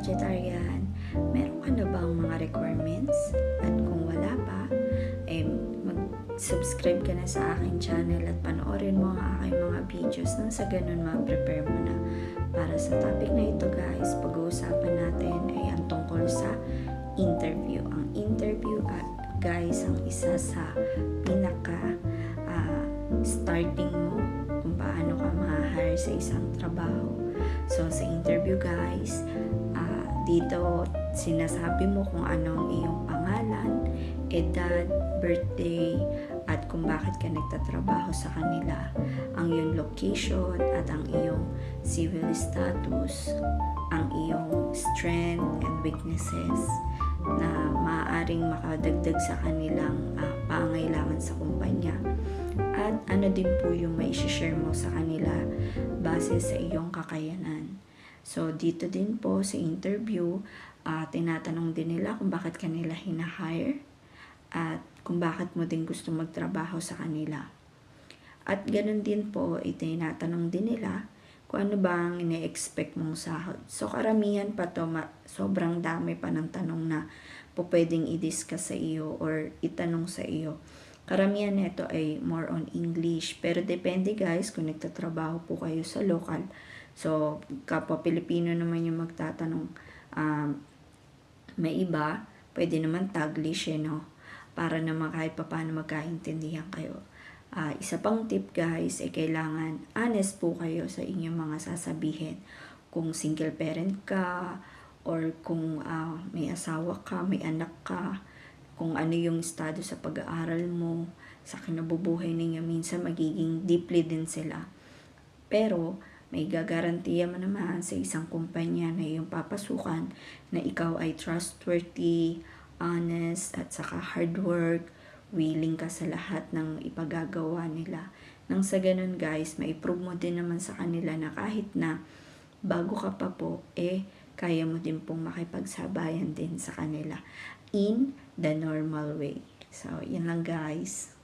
Sagittarian, meron ka na bang mga requirements? At kung wala pa, mag-subscribe ka na sa aking channel at panoorin mo ang aking mga videos nang sa ganun ma-prepare mo na. Para sa topic na ito guys, pag-uusapan natin ay ang tungkol sa interview. Ang interview guys, ang isa sa pinaka starting mo kung paano ka ma-hire sa isang trabaho. So sa interview guys, dito sinasabi mo kung ano ang iyong pangalan, edad, birthday, at kung bakit ka nagtatrabaho sa kanila, ang iyong location at ang iyong civil status, ang iyong strength and weaknesses na maaaring makadagdag sa kanilang pangailangan sa kumpanya, at ano din po yung may share mo sa kanila base sa iyong kakayanan. So dito din po sa interview, tinatanong din nila kung bakit kanila hinahire at kung bakit mo din gusto magtrabaho sa kanila. At ganun din po, tinatanong din nila kung ano ba ang ine-expect mong sahod. So karamihan pa to, sobrang dami pa ng tanong na po pwedeng i-discuss sa iyo or itanong sa iyo. Karamihan nito ay more on English, pero depende guys kung nagtatrabaho po kayo sa local. So kapwa Pilipino naman yung magtatanong, may iba, pwede naman Taglish no? Para naman kahit pa paano magkaintindihan kayo. Isa pang tip guys, kailangan honest po kayo sa inyong mga sasabihin. Kung single parent ka, or kung may asawa ka, may anak ka, kung ano yung estado sa pag-aaral mo, sa kinabubuhay ninyo, minsan magiging deeply din sila. Pero may gagarantiya mo naman sa isang kumpanya na iyong papasukan na ikaw ay trustworthy, honest, at saka hard work, willing ka sa lahat ng ipagagawa nila. Nang sa ganun guys, mai-prove mo din naman sa kanila na kahit na bago ka pa po, kaya mo din pong makipagsabayan din sa kanila in the normal way. So, yan lang guys.